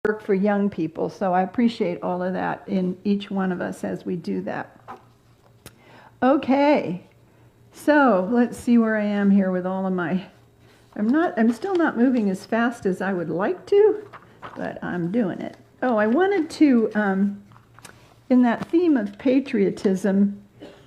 work for young people. So I appreciate all of that in each one of us as we do that. Okay, so let's see where I am here with all of my, I'm still not moving as fast as I would like to, but I'm doing it. Oh, I wanted to, in that theme of patriotism,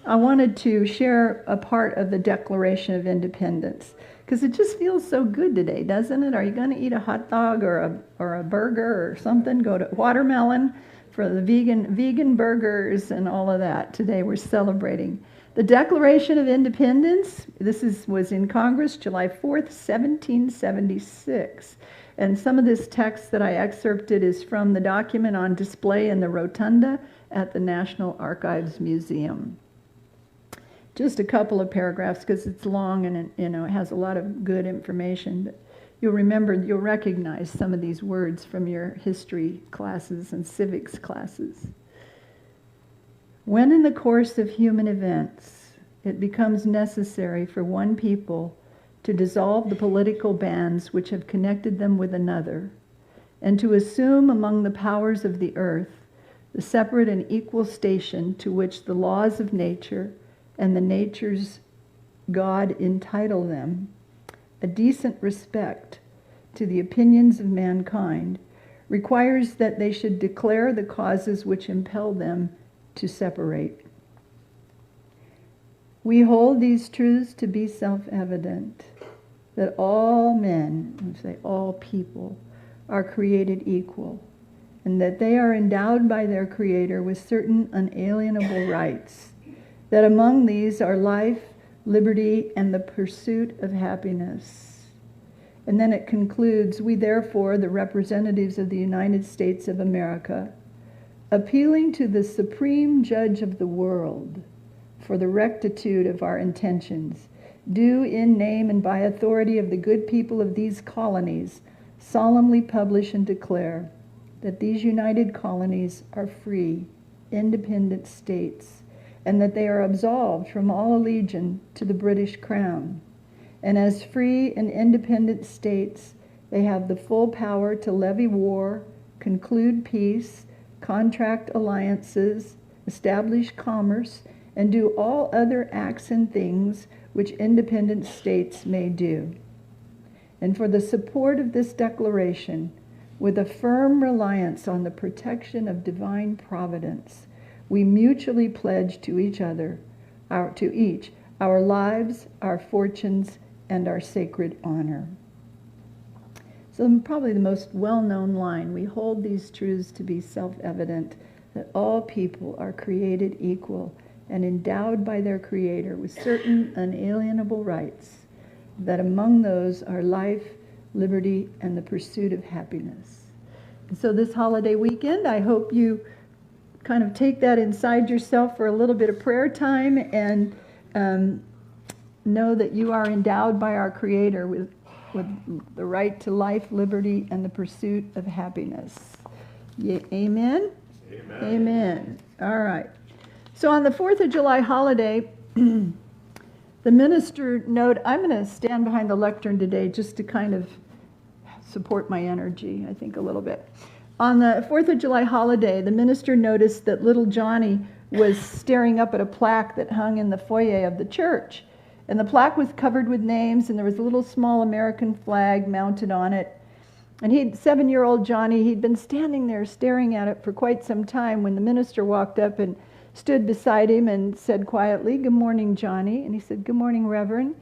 I wanted to share a part of the Declaration of Independence, because it just feels so good today, doesn't it? Are you going to eat a hot dog or a burger or something? Go to Watermelon for the vegan burgers and all of that. Today we're celebrating the Declaration of Independence. This was in Congress, July 4th, 1776. And some of this text that I excerpted is from the document on display in the rotunda at the National Archives Museum. Just a couple of paragraphs because it's long and it has a lot of good information. But you'll recognize some of these words from your history classes and civics classes. When in the course of human events it becomes necessary for one people to dissolve the political bands which have connected them with another, and to assume among the powers of the earth the separate and equal station to which the laws of nature and the nature's God entitle them, a decent respect to the opinions of mankind requires that they should declare the causes which impel them to separate. We hold these truths to be self-evident, that all men, and say all people, are created equal, and that they are endowed by their Creator with certain unalienable rights, that among these are life, liberty, and the pursuit of happiness. And then it concludes, we therefore, the representatives of the United States of America, appealing to the supreme judge of the world for the rectitude of our intentions, do in name and by authority of the good people of these colonies solemnly publish and declare that these united colonies are free, independent states, and that they are absolved from all allegiance to the British Crown. And as free and independent states, they have the full power to levy war, conclude peace, contract alliances, establish commerce, and do all other acts and things which independent states may do. And for the support of this declaration, with a firm reliance on the protection of divine providence, we mutually pledge to each other, our lives, our fortunes, and our sacred honor. So probably the most well-known line, we hold these truths to be self-evident, that all people are created equal and endowed by their Creator with certain unalienable rights, that among those are life, liberty, and the pursuit of happiness. And so this holiday weekend, I hope you kind of take that inside yourself for a little bit of prayer time and know that you are endowed by our Creator with the right to life, liberty, and the pursuit of happiness. Amen? Amen. Amen. All right. So on the 4th of July holiday, the minister I'm going to stand behind the lectern today just to kind of support my energy, I think, a little bit. On the 4th of July holiday, the minister noticed that little Johnny was staring up at a plaque that hung in the foyer of the church. And the plaque was covered with names, and there was a little small American flag mounted on it. And 7-year-old Johnny, he'd been standing there staring at it for quite some time when the minister walked up and stood beside him and said quietly, "Good morning, Johnny." And he said, "Good morning, Reverend."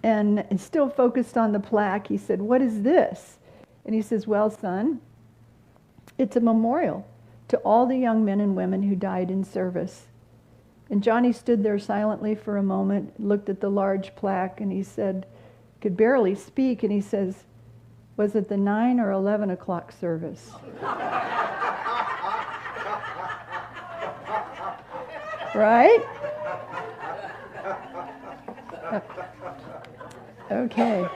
And still focused on the plaque, he said, "What is this?" And he says, "Well, son, it's a memorial to all the young men and women who died in service." And Johnny stood there silently for a moment, looked at the large plaque, and he said, could barely speak, and he says, "Was it the 9 or 11 o'clock service?" Right? Okay.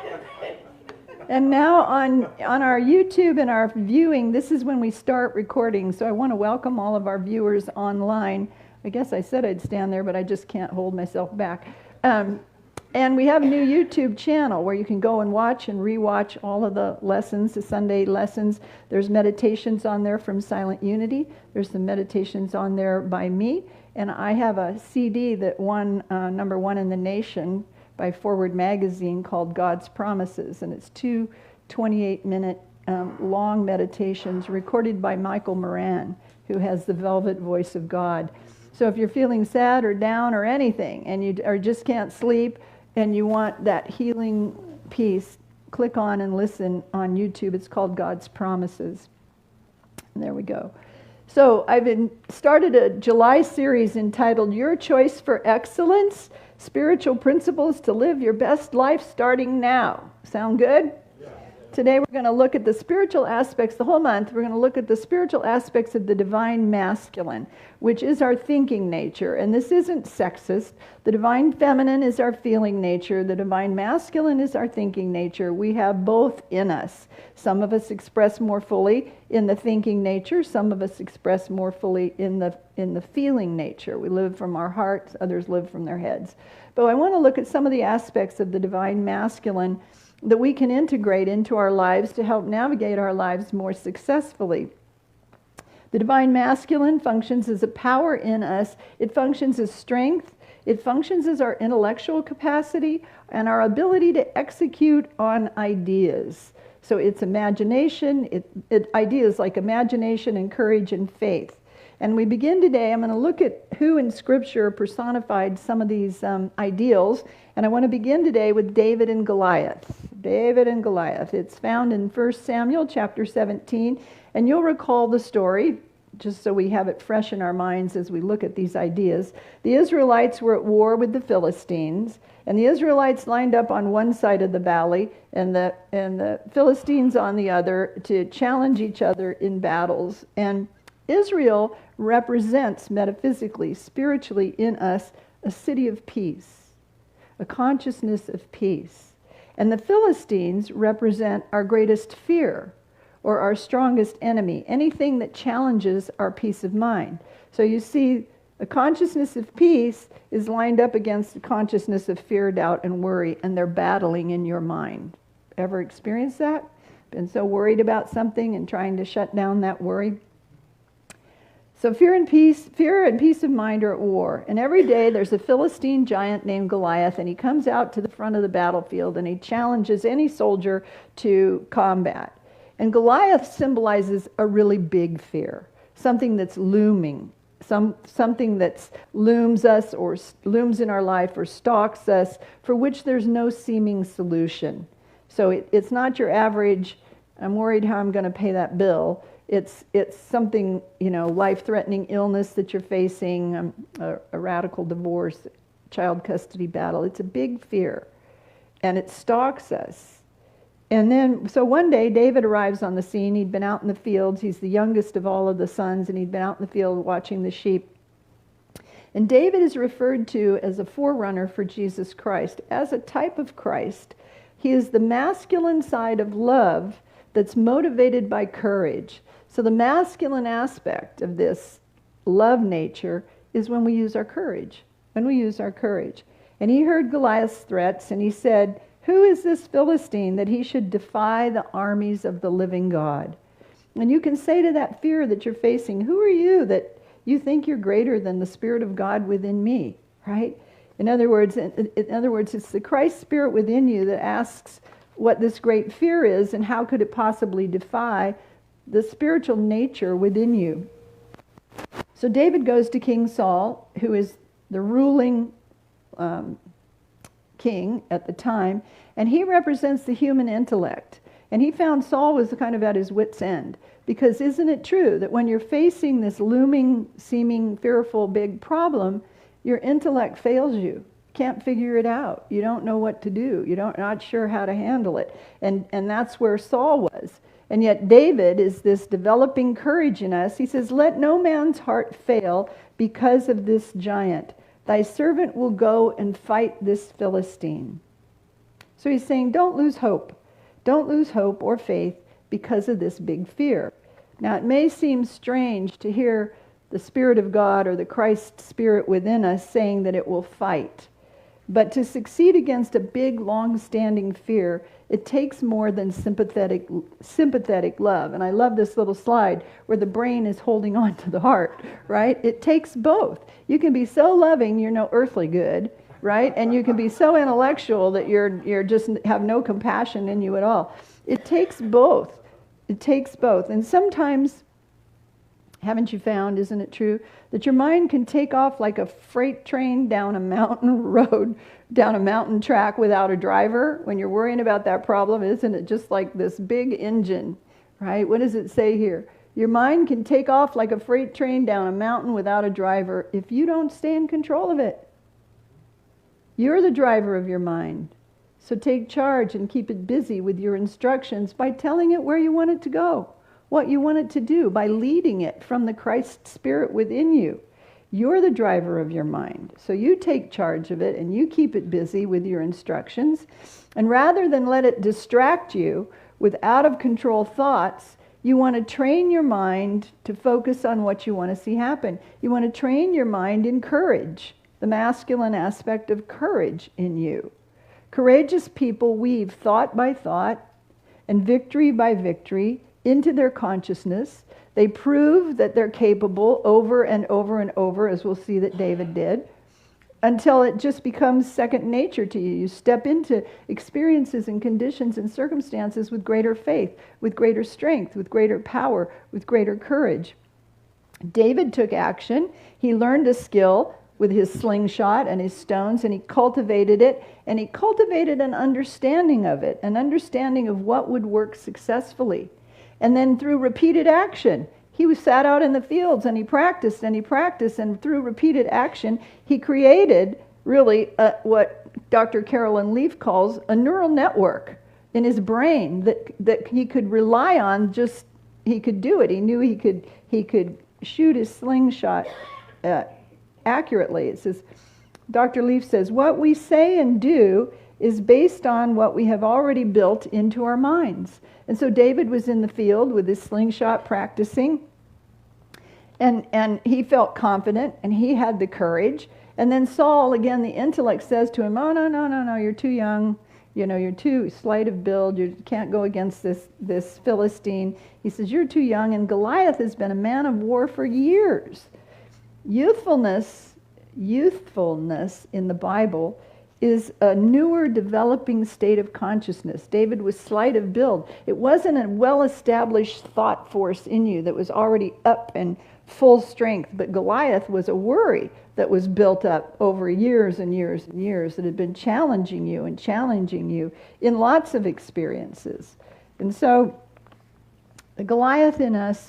And now on our YouTube and our viewing, this is when we start recording. So I want to welcome all of our viewers online. I guess I said I'd stand there, but I just can't hold myself back. And we have a new YouTube channel where you can go and watch and rewatch all of the lessons, the Sunday lessons. There's meditations on there from Silent Unity. There's some meditations on there by me. And I have a CD that won number one in the nation by Forward Magazine called God's Promises. And it's two 28-minute long meditations recorded by Michael Moran, who has the velvet voice of God. So if you're feeling sad or down or anything, and you or just can't sleep, and you want that healing piece, click on and listen on YouTube. It's called God's Promises. And there we go. So I've started a July series entitled Your Choice for Excellence, Spiritual Principles to Live Your Best Life Starting Now. Sound good? Today we're going to look at the spiritual aspects, the whole month, we're going to look at the spiritual aspects of the divine masculine, which is our thinking nature. And this isn't sexist. The divine feminine is our feeling nature. The divine masculine is our thinking nature. We have both in us. Some of us express more fully in the thinking nature. Some of us express more fully in the feeling nature. We live from our hearts. Others live from their heads. But I want to look at some of the aspects of the divine masculine that we can integrate into our lives to help navigate our lives more successfully. The divine masculine functions as a power in us. It functions as strength. It functions as our intellectual capacity and our ability to execute on ideas. So it's imagination, ideas like imagination and courage and faith. And we begin today, I'm going to look at who in Scripture personified some of these ideals. And I want to begin today with David and Goliath. David and Goliath. It's found in 1 Samuel chapter 17. And you'll recall the story, just so we have it fresh in our minds as we look at these ideas. The Israelites were at war with the Philistines. And the Israelites lined up on one side of the valley and the Philistines on the other to challenge each other in battles. And Israel represents metaphysically, spiritually in us, a city of peace, a consciousness of peace. And the Philistines represent our greatest fear or our strongest enemy, anything that challenges our peace of mind. So you see, a consciousness of peace is lined up against the consciousness of fear, doubt, and worry, and they're battling in your mind. Ever experienced that? Been so worried about something and trying to shut down that worry? So fear and peace of mind are at war. And every day there's a Philistine giant named Goliath, and he comes out to the front of the battlefield and he challenges any soldier to combat. And Goliath symbolizes a really big fear, something that's looming, something that looms us or looms in our life or stalks us, for which there's no seeming solution. So it's not your average, I'm worried how I'm going to pay that bill. It's something, life-threatening illness that you're facing, a radical divorce, child custody battle. It's a big fear, and it stalks us. And then, so one day, David arrives on the scene. He'd been out in the fields. He's the youngest of all of the sons, and he'd been out in the field watching the sheep. And David is referred to as a forerunner for Jesus Christ, as a type of Christ. He is the masculine side of love that's motivated by courage. So the masculine aspect of this love nature is when we use our courage, And he heard Goliath's threats, and he said, "Who is this Philistine that he should defy the armies of the living God?" And you can say to that fear that you're facing, "Who are you that you think you're greater than the Spirit of God within me?" Right? In other words, it's the Christ Spirit within you that asks what this great fear is and how could it possibly defy the spiritual nature within you. So David goes to King Saul, who is the ruling king at the time, and he represents the human intellect. And he found Saul was kind of at his wit's end, because isn't it true that when you're facing this looming, seeming, fearful, big problem, your intellect fails you? Can't figure it out. You don't know what to do. You're not sure how to handle it. And that's where Saul was. And yet David is this developing courage in us. He says, "Let no man's heart fail because of this giant. Thy servant will go and fight this Philistine." So he's saying, don't lose hope. Don't lose hope or faith because of this big fear. Now, it may seem strange to hear the Spirit of God or the Christ Spirit within us saying that it will fight. But to succeed against a big, long-standing fear, it takes more than sympathetic love. And I love this little slide where the brain is holding on to the heart, right? It takes both. You can be so loving, you're no earthly good, right? And you can be so intellectual that you're just have no compassion in you at all. It takes both. It takes both. And sometimes, haven't you found, isn't it true, that your mind can take off like a freight train down a mountain road, down a mountain track without a driver? When you're worrying about that problem, isn't it just like this big engine, right? What does it say here? Your mind can take off like a freight train down a mountain without a driver if you don't stay in control of it. You're the driver of your mind. So take charge and keep it busy with your instructions by telling it where you want it to go, what you want it to do, by leading it from the Christ Spirit within you. You're the driver of your mind. So you take charge of it and you keep it busy with your instructions. And rather than let it distract you with out-of-control thoughts, you want to train your mind to focus on what you want to see happen. You want to train your mind in courage, the masculine aspect of courage in you. Courageous people weave thought by thought and victory by victory into their consciousness. They prove that they're capable over and over and over, as we'll see that David did, until it just becomes second nature to you. You step into experiences and conditions and circumstances with greater faith, with greater strength, with greater power, with greater courage. David took action. He learned a skill with his slingshot and his stones, and he cultivated it, and he cultivated an understanding of it, an understanding of what would work successfully. And then through repeated action, he was sat out in the fields and he practiced, and through repeated action, he created really what Dr. Carolyn Leaf calls a neural network in his brain that he could rely on. Just he could do it. He knew he could shoot his slingshot accurately. It says, Dr. Leaf says, what we say and do is based on what we have already built into our minds. And so David was in the field with his slingshot practicing, and he felt confident, and he had the courage. And then Saul, again, the intellect says to him, oh, no, you're too young. You know, you're too slight of build. You can't go against this Philistine. He says, you're too young, and Goliath has been a man of war for years. Youthfulness in the Bible is a newer developing state of consciousness. David was slight of build. It wasn't a well-established thought force in you that was already up and full strength, but Goliath was a worry that was built up over years and years and years that had been challenging you in lots of experiences. And so the Goliath in us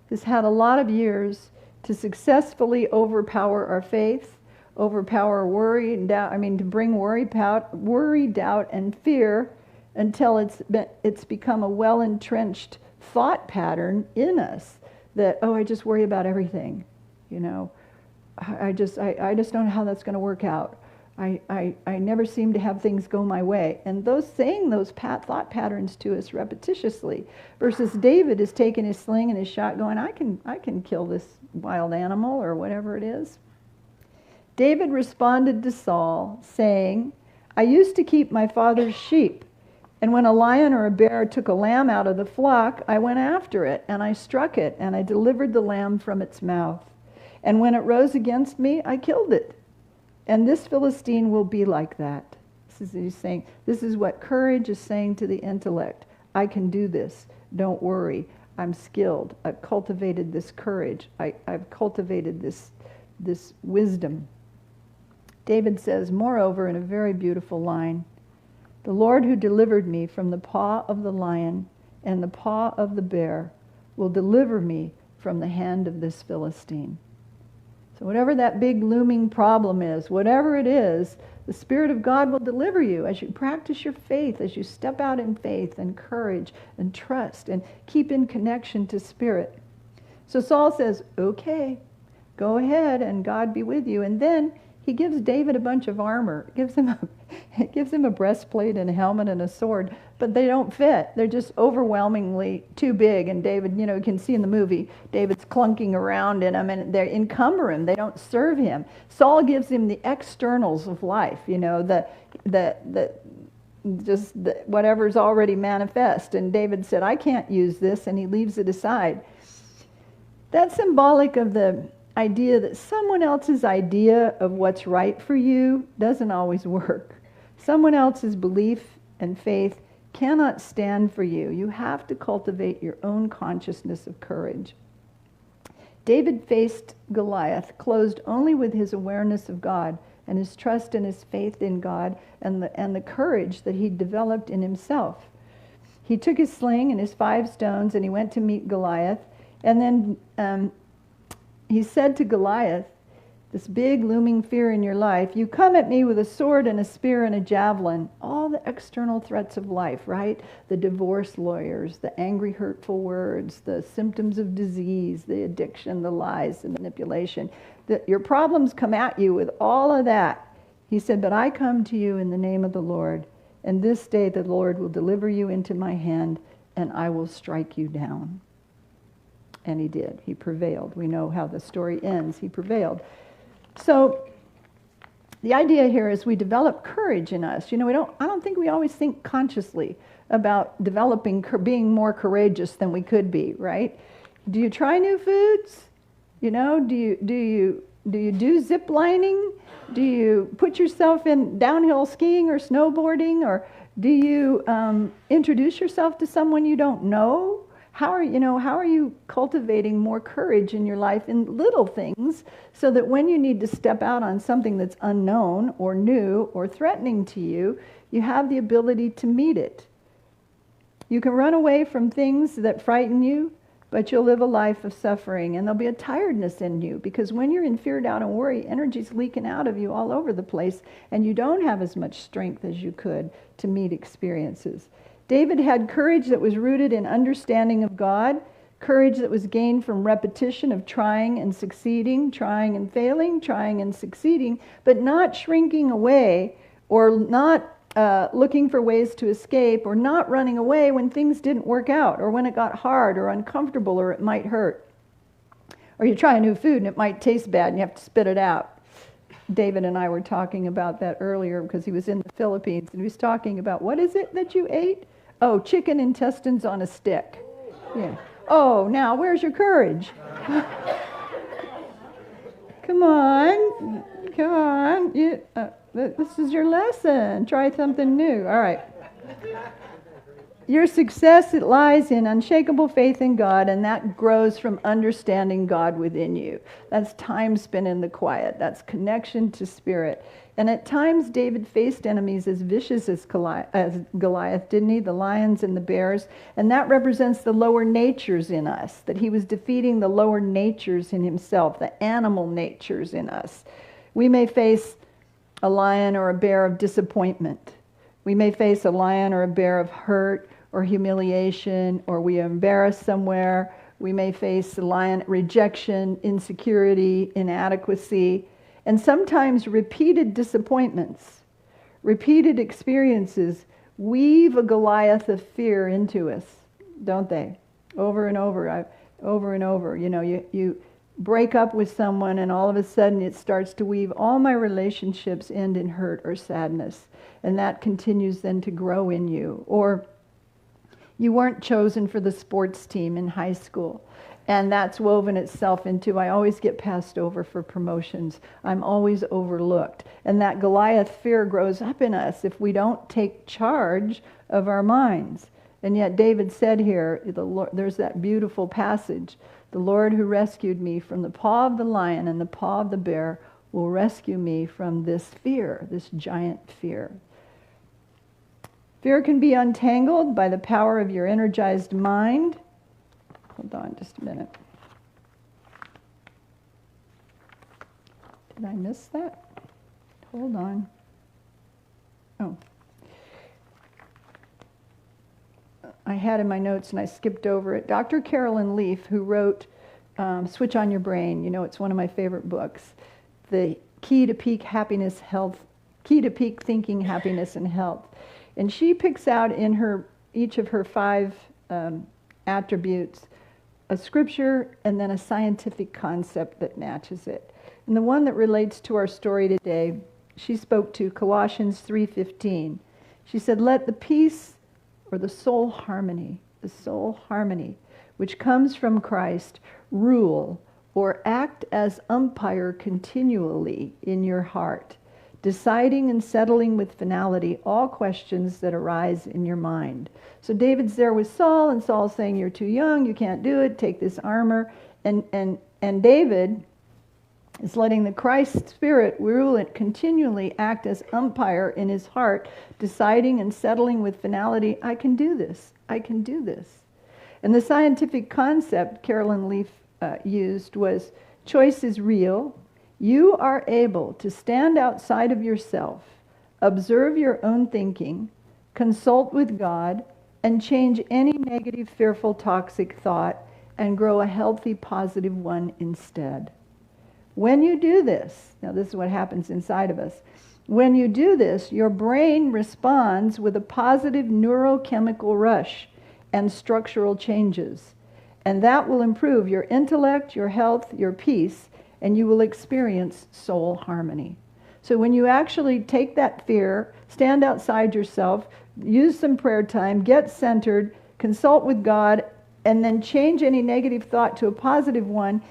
has had a lot of years to successfully overpower our faith, overpower worry and doubt. To bring worry, doubt, and fear until it's become a well-entrenched thought pattern in us that, oh, I just worry about everything. I just don't know how that's going to work out. I never seem to have things go my way. And saying those thought patterns to us repetitiously, versus David is taking his sling and his shot going, I can kill this wild animal or whatever it is. David responded to Saul, saying, I used to keep my father's sheep, and when a lion or a bear took a lamb out of the flock, I went after it, and I struck it, and I delivered the lamb from its mouth. And when it rose against me, I killed it. And this Philistine will be like that. He's saying, this is what courage is saying to the intellect. I can do this. Don't worry. I'm skilled. I've cultivated this courage. I've cultivated this wisdom. David says, moreover, in a very beautiful line, the Lord who delivered me from the paw of the lion and the paw of the bear will deliver me from the hand of this Philistine. So whatever that big looming problem is, whatever it is, the Spirit of God will deliver you as you practice your faith, as you step out in faith and courage and trust and keep in connection to Spirit. So Saul says, okay, go ahead and God be with you. And then He gives David a bunch of armor. It gives him a breastplate and a helmet and a sword, but they don't fit. They're just overwhelmingly too big. And David, you can see in the movie, David's clunking around in them, and they encumber him. They don't serve him. Saul gives him the externals of life, whatever's already manifest. And David said, I can't use this, and he leaves it aside. That's symbolic of the idea that someone else's idea of what's right for you doesn't always work. Someone else's belief and faith cannot stand for you. You have to cultivate your own consciousness of courage. David faced Goliath clothed only with his awareness of God and his trust and his faith in God and the courage that he developed in himself. He took his sling and his 5 stones and he went to meet Goliath. And then he said to Goliath, this big looming fear in your life, you come at me with a sword and a spear and a javelin, all the external threats of life, right? The divorce lawyers, the angry, hurtful words, the symptoms of disease, the addiction, the lies, the manipulation. Your problems come at you with all of that. He said, but I come to you in the name of the Lord, and this day the Lord will deliver you into my hand, and I will strike you down. And he did. He prevailed. We know how the story ends. He prevailed. So the idea here is we develop courage in us. I don't think we always think consciously about developing, being more courageous than we could be, right? Do you try new foods? Do you do zip lining? Do you put yourself in downhill skiing or snowboarding? Or do you introduce yourself to someone you don't know? How are you cultivating more courage in your life in little things so that when you need to step out on something that's unknown or new or threatening to you, you have the ability to meet it? You can run away from things that frighten you, but you'll live a life of suffering, and there'll be a tiredness in you, because when you're in fear, doubt, and worry, energy's leaking out of you all over the place, and you don't have as much strength as you could to meet experiences. David had courage that was rooted in understanding of God, courage that was gained from repetition of trying and succeeding, trying and failing, trying and succeeding, but not shrinking away or not looking for ways to escape or not running away when things didn't work out or when it got hard or uncomfortable or it might hurt. Or you try a new food and it might taste bad and you have to spit it out. David and I were talking about that earlier because he was in the Philippines and he was talking about, what is it that you ate? Oh, chicken intestines on a stick. Yeah. Oh, now where's your courage? Come on. This is your lesson. Try something new. All right. Your success, it lies in unshakable faith in God, and that grows from understanding God within you. That's time spent in the quiet. That's connection to spirit. And at times, David faced enemies as vicious as Goliath, didn't he? The lions and the bears. And that represents the lower natures in us, that he was defeating the lower natures in himself, the animal natures in us. We may face a lion or a bear of disappointment. We may face a lion or a bear of hurt or humiliation, or we are embarrassed somewhere. We may face a lion rejection, insecurity, inadequacy, and sometimes repeated disappointments, repeated experiences weave a Goliath of fear into us, don't they? Over and over, over and over. You break up with someone and all of a sudden it starts to weave, all my relationships end in hurt or sadness. And that continues then to grow in you. Or you weren't chosen for the sports team in high school. And that's woven itself into, I always get passed over for promotions. I'm always overlooked. And that Goliath fear grows up in us if we don't take charge of our minds. And yet David said here, there's that beautiful passage, the Lord who rescued me from the paw of the lion and the paw of the bear will rescue me from this fear, this giant fear. Fear can be untangled by the power of your energized mind. Hold on just a minute. Did I miss that? Hold on. Oh. I had in my notes and I skipped over it. Dr. Carolyn Leaf, who wrote Switch on Your Brain, it's one of my favorite books. The key to peak happiness, health, key to peak thinking, happiness, and health. And she picks out in each of her 5 attributes a scripture and then a scientific concept that matches it. And the one that relates to our story today, she spoke to Colossians 3:15. She said, let the peace or the soul harmony, which comes from Christ, rule or act as umpire continually in your heart, deciding and settling with finality all questions that arise in your mind. So David's there with Saul, and Saul's saying, you're too young, you can't do it, take this armor. And David is letting the Christ Spirit rule and continually act as umpire in his heart, deciding and settling with finality, I can do this, I can do this. And the scientific concept Carolyn Leaf used was, choice is real. You are able to stand outside of yourself, observe your own thinking, consult with God, and change any negative, fearful, toxic thought, and grow a healthy, positive one instead. When you do this, now this is what happens inside of us. When you do this, your brain responds with a positive neurochemical rush and structural changes. And that will improve your intellect, your health, your peace, and you will experience soul harmony. So when you actually take that fear, stand outside yourself, use some prayer time, get centered, consult with God, and then change any negative thought to a positive one,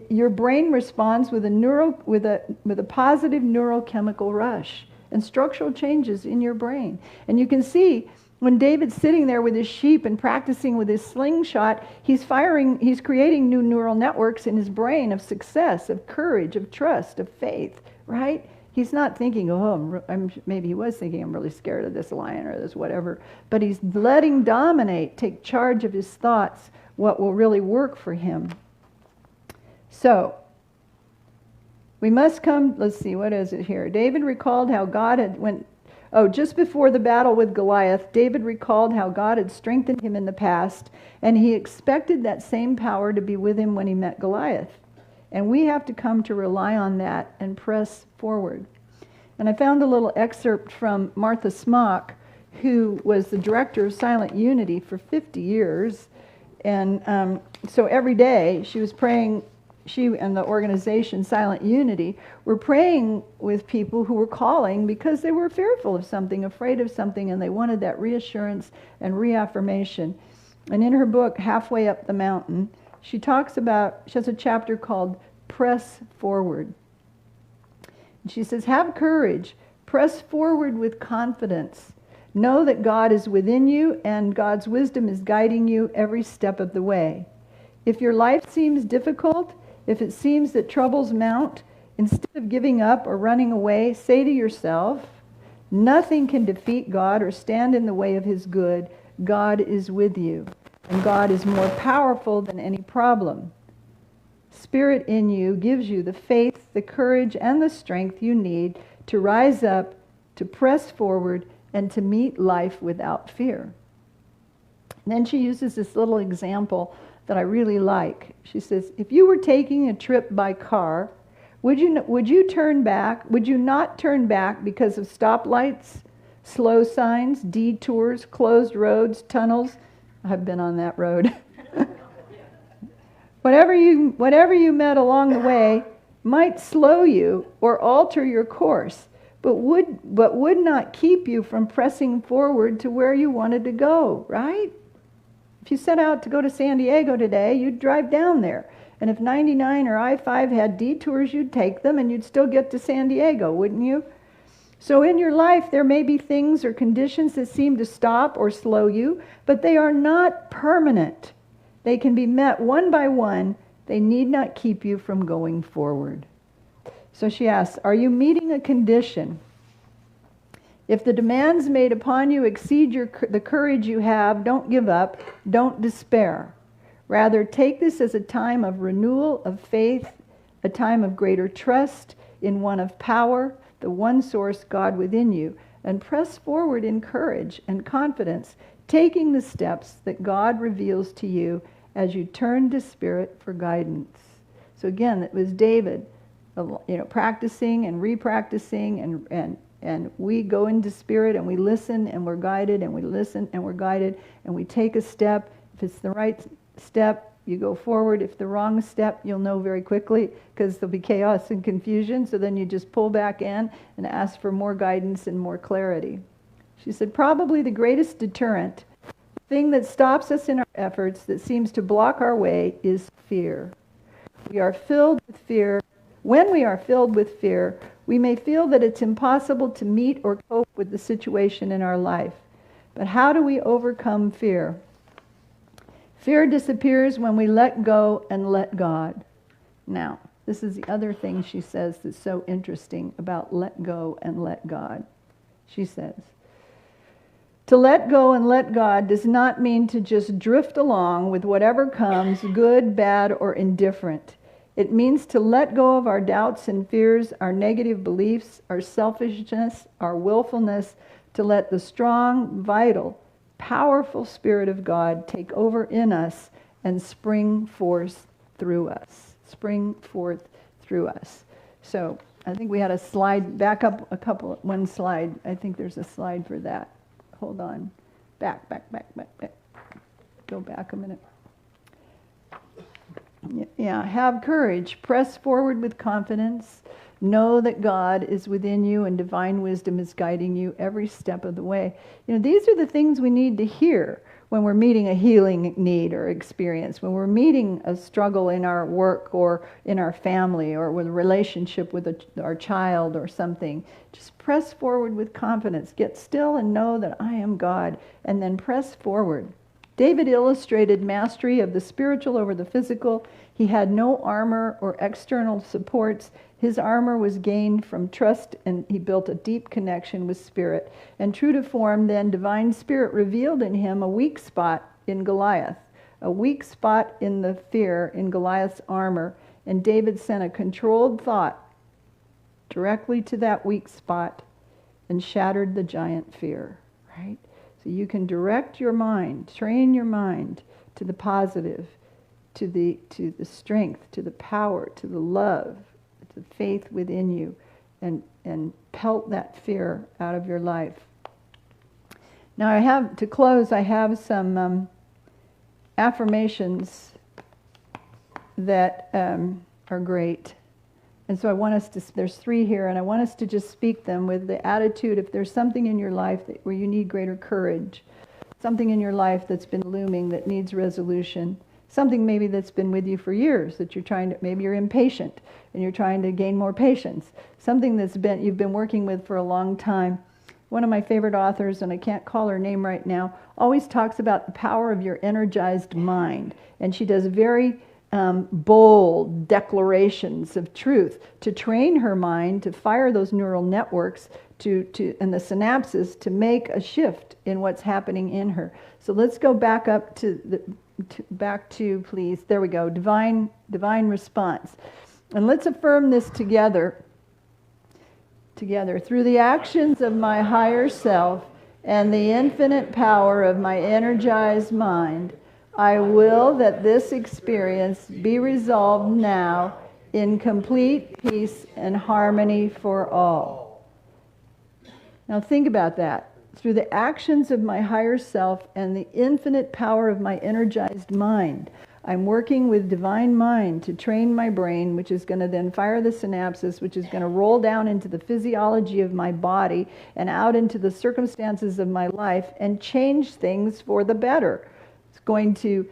your brain responds with a positive neurochemical rush and structural changes in your brain. And you can see when David's sitting there with his sheep and practicing with his slingshot, he's creating new neural networks in his brain of success, of courage, of trust, of faith, right? He's not thinking, maybe he was thinking, I'm really scared of this lion or this whatever, but he's letting dominate, take charge of his thoughts, what will really work for him. So, we must come, let's see, what is it here? David recalled how God had just before the battle with Goliath, David recalled how God had strengthened him in the past, and he expected that same power to be with him when he met Goliath. And we have to come to rely on that and press forward. And I found a little excerpt from Martha Smock, who was the director of Silent Unity for 50 years. And so every day she was praying. She and the organization Silent Unity were praying with people who were calling because they were fearful of something, afraid of something, and they wanted that reassurance and reaffirmation. And in her book, Halfway Up the Mountain, she has a chapter called Press Forward. And she says, have courage, press forward with confidence. Know that God is within you and God's wisdom is guiding you every step of the way. If your life seems difficult, if it seems that troubles mount, instead of giving up or running away, say to yourself, nothing can defeat God or stand in the way of his good. God is with you, and God is more powerful than any problem. Spirit in you gives you the faith, the courage, and the strength you need to rise up, to press forward, and to meet life without fear. And then she uses this little example that I really like. She says, if you were taking a trip by car, would you turn back? Would you not turn back because of stoplights, slow signs, detours, closed roads, tunnels? I've been on that road. Whatever you met along the way might slow you or alter your course, but would not keep you from pressing forward to where you wanted to go, right? If you set out to go to San Diego today, you'd drive down there. And if 99 or I-5 had detours, you'd take them and you'd still get to San Diego, wouldn't you? So in your life, there may be things or conditions that seem to stop or slow you, but they are not permanent. They can be met one by one. They need not keep you from going forward. So she asks, are you meeting a condition? If the demands made upon you exceed the courage you have, don't give up, don't despair. Rather, take this as a time of renewal of faith, a time of greater trust in one of power, the one source, God within you, and press forward in courage and confidence, taking the steps that God reveals to you as you turn to Spirit for guidance. So again, it was David practicing and repracticing, and we go into spirit and we listen and we're guided, and we listen and we're guided, and we take a step. If it's the right step, you go forward. If the wrong step, you'll know very quickly, because there'll be chaos and confusion. So then you just pull back in and ask for more guidance and more clarity. She said, probably the greatest deterrent, thing that stops us in our efforts, that seems to block our way, is fear. We are filled with fear. When we are filled with fear, we may feel that it's impossible to meet or cope with the situation in our life. But how do we overcome fear? Fear disappears when we let go and let God. Now, this is the other thing she says that's so interesting about let go and let God. She says, to let go and let God does not mean to just drift along with whatever comes, good, bad, or indifferent. It means to let go of our doubts and fears, our negative beliefs, our selfishness, our willfulness, to let the strong, vital, powerful Spirit of God take over in us and spring forth through us. Spring forth through us. So I think we had a slide, back up one slide. I think there's a slide for that. Hold on. Back. Go back a minute. Yeah, have courage. Press forward with confidence. Know that God is within you and divine wisdom is guiding you every step of the way. These are the things we need to hear when we're meeting a healing need or experience, when we're meeting a struggle in our work or in our family or with a relationship with our child or something. Just press forward with confidence. Get still and know that I am God, and then press forward. David illustrated mastery of the spiritual over the physical. He had no armor or external supports. His armor was gained from trust, and he built a deep connection with Spirit. And true to form, then, divine Spirit revealed in him a weak spot in Goliath, a weak spot in the fear in Goliath's armor. And David sent a controlled thought directly to that weak spot and shattered the giant fear, right? So you can direct your mind, train your mind to the positive, to the strength, to the power, to the love, to the faith within you, and pelt that fear out of your life. Now to close, I have some affirmations that are great. And so I want us to, there's 3 here, and I want us to just speak them with the attitude, if there's something in your life where you need greater courage, something in your life that's been looming that needs resolution, something maybe that's been with you for years that you're trying to, maybe you're impatient and you're trying to gain more patience, something you've been working with for a long time. One of my favorite authors, and I can't call her name right now, always talks about the power of your energized mind. And she does very bold declarations of truth to train her mind to fire those neural networks and the synapses to make a shift in what's happening in her. So let's go back up back to please. There we go. Divine response. And let's affirm this together. Through the actions of my higher self and the infinite power of my energized mind, I will that this experience be resolved now in complete peace and harmony for all. Now think about that. Through the actions of my higher self and the infinite power of my energized mind, I'm working with divine mind to train my brain, which is going to then fire the synapses, which is going to roll down into the physiology of my body and out into the circumstances of my life and change things for the better. It's going to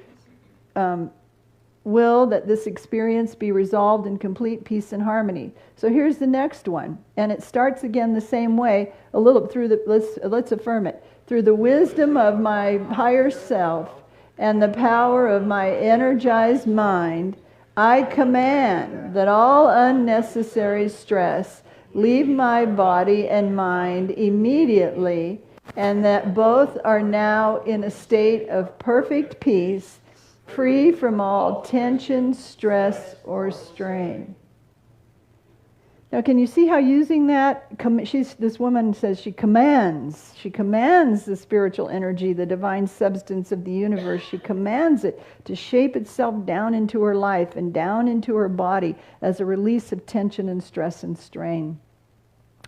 will that this experience be resolved in complete peace and harmony. So here's the next one, and it starts again the same way, a little through let's affirm it. Through the wisdom of my higher self and the power of my energized mind, I command that all unnecessary stress leave my body and mind immediately, and that both are now in a state of perfect peace, free from all tension, stress, or strain. Now, can you see how using that, this woman says she commands the spiritual energy, the divine substance of the universe. She commands it to shape itself down into her life and down into her body as a release of tension and stress and strain.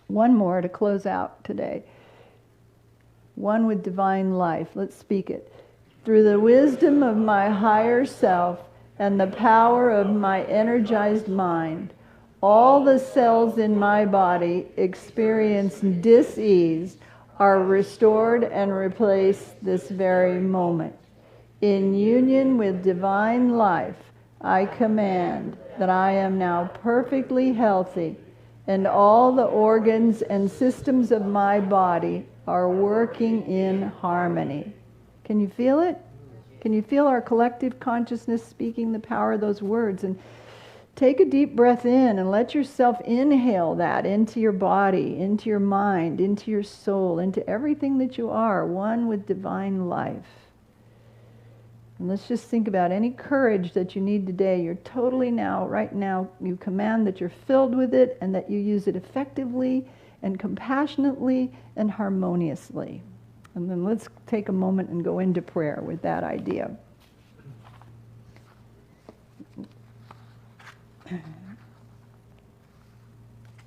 One more to close out today. One with divine life. Let's speak it. Through the wisdom of my higher self and the power of my energized mind, all the cells in my body experience dis-ease, are restored and replaced this very moment. In union with divine life, I command that I am now perfectly healthy, and all the organs and systems of my body are working in harmony. Can you feel it? Can you feel our collective consciousness speaking the power of those words? And take a deep breath in and let yourself inhale that into your body, into your mind, into your soul, into everything that you are, one with divine life. And let's just think about any courage that you need today. You're totally now, right now, you command that you're filled with it and that you use it effectively and compassionately and harmoniously. And then let's take a moment and go into prayer with that idea.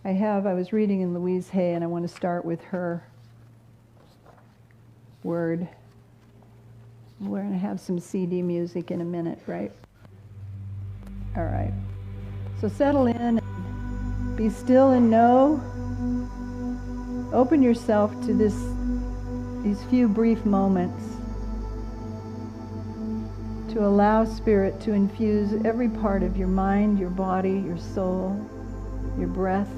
I was reading in Louise Hay, and I want to start with her word. We're going to have some CD music in a minute, right? All right. So settle in, be still and know. Open yourself to these few brief moments to allow Spirit to infuse every part of your mind, your body, your soul, your breath,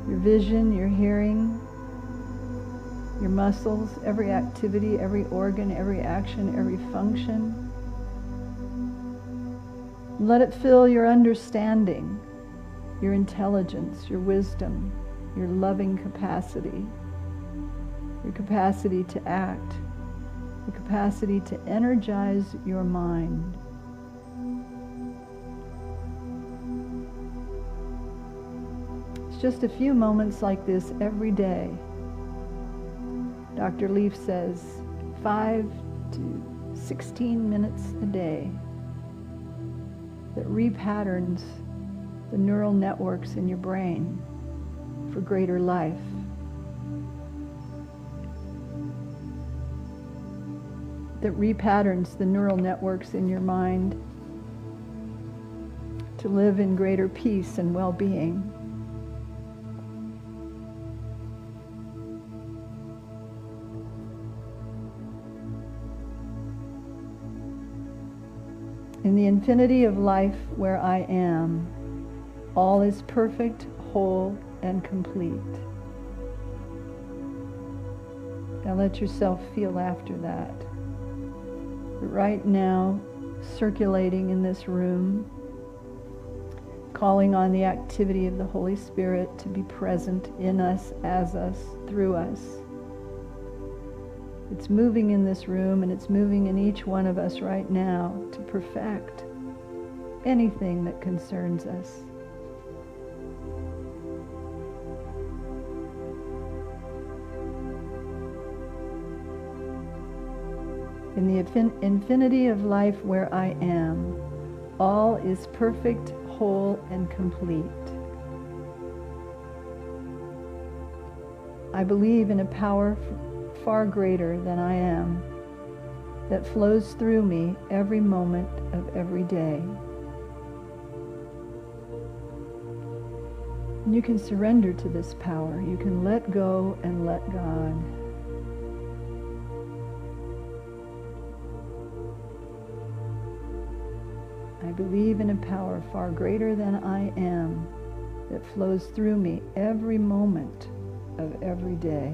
your vision, your hearing, your muscles, every activity, every organ, every action, every function. Let it fill your understanding, your intelligence, your wisdom, your loving capacity, your capacity to act, your capacity to energize your mind. It's just a few moments like this every day. Dr. Leaf says 5 to 16 minutes a day that repatterns the neural networks in your brain for greater life. That repatterns the neural networks in your mind to live in greater peace and well-being. In the infinity of life where I am, all is perfect, whole, and complete. Now let yourself feel after that. But right now, circulating in this room, calling on the activity of the Holy Spirit to be present in us, as us, through us. It's moving in this room, and it's moving in each one of us right now to perfect anything that concerns us. In the infinity of life where I am, all is perfect, whole, and complete. I believe in a power far greater than I am that flows through me every moment of every day. And you can surrender to this power. You can let go and let God. I believe in a power far greater than I am that flows through me every moment of every day.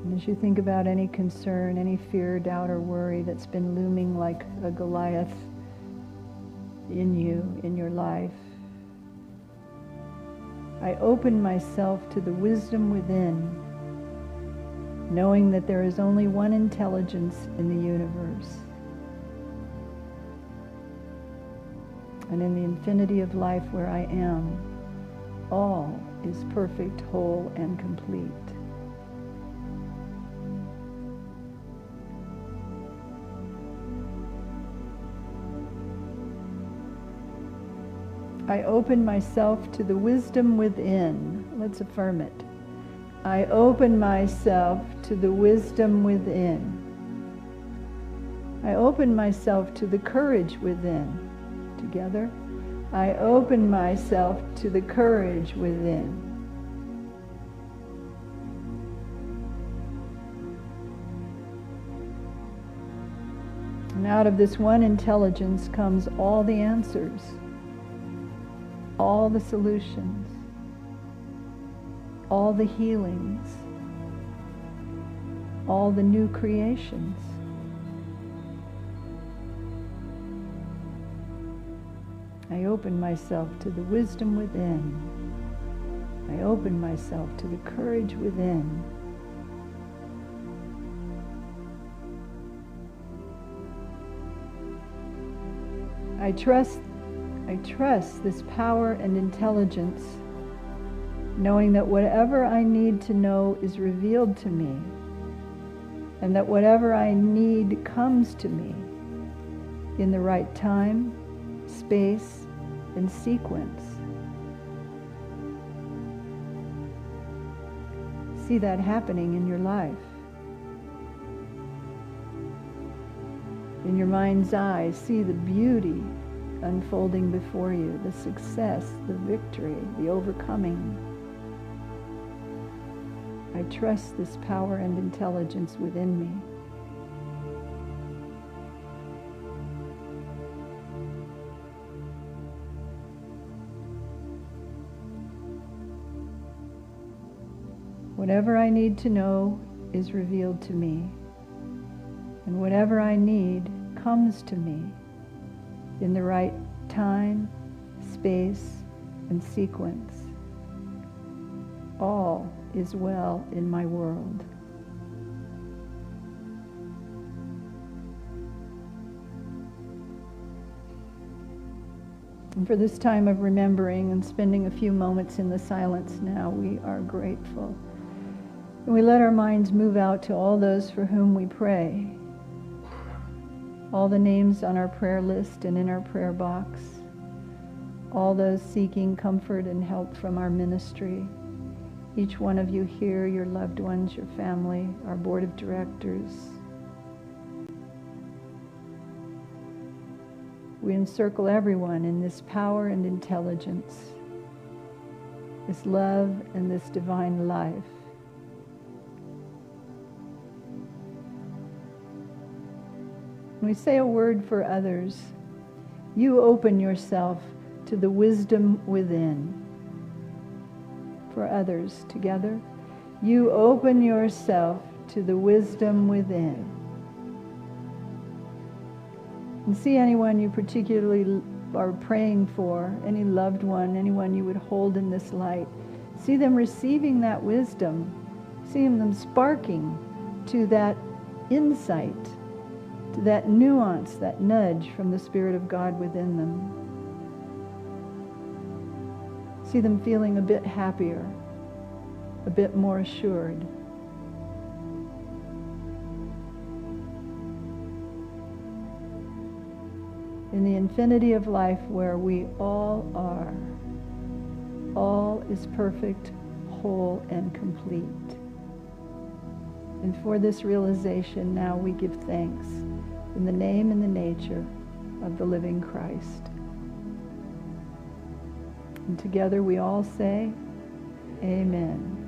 And as you think about any concern, any fear, doubt, or worry that's been looming like a Goliath in you, in your life, I open myself to the wisdom within knowing that there is only one intelligence in the universe. And in the infinity of life where I am, all is perfect, whole, and complete. I open myself to the wisdom within. Let's affirm it. I open myself to the wisdom within. I open myself to the courage within. Together. I open myself to the courage within. And out of this one intelligence comes all the answers, all the solutions, all the healings, all the new creations. I open myself to the wisdom within. I open myself to the courage within. I trust this power and intelligence, knowing that whatever I need to know is revealed to me, and that whatever I need comes to me in the right time, space, and sequence. See that happening in your life. In your mind's eye, see the beauty unfolding before you, the success, the victory, the overcoming. I trust this power and intelligence within me. Whatever I need to know is revealed to me, and whatever I need comes to me in the right time, space, and sequence. All is well in my world. And for this time of remembering and spending a few moments in the silence now, we are grateful. And we let our minds move out to all those for whom we pray, all the names on our prayer list and in our prayer box, all those seeking comfort and help from our ministry, each one of you here, your loved ones, your family, our board of directors. We encircle everyone in this power and intelligence, this love and this divine life. When we say a word for others, you open yourself to the wisdom within. For others, together, you open yourself to the wisdom within. And see anyone you particularly are praying for, any loved one, anyone you would hold in this light. See them receiving that wisdom, seeing them sparking to that insight, to that nuance, that nudge from the Spirit of God within them. See them feeling a bit happier, a bit more assured. In the infinity of life where we all are, all is perfect, whole, and complete. And for this realization, now we give thanks in the name and the nature of the living Christ. And together we all say, Amen.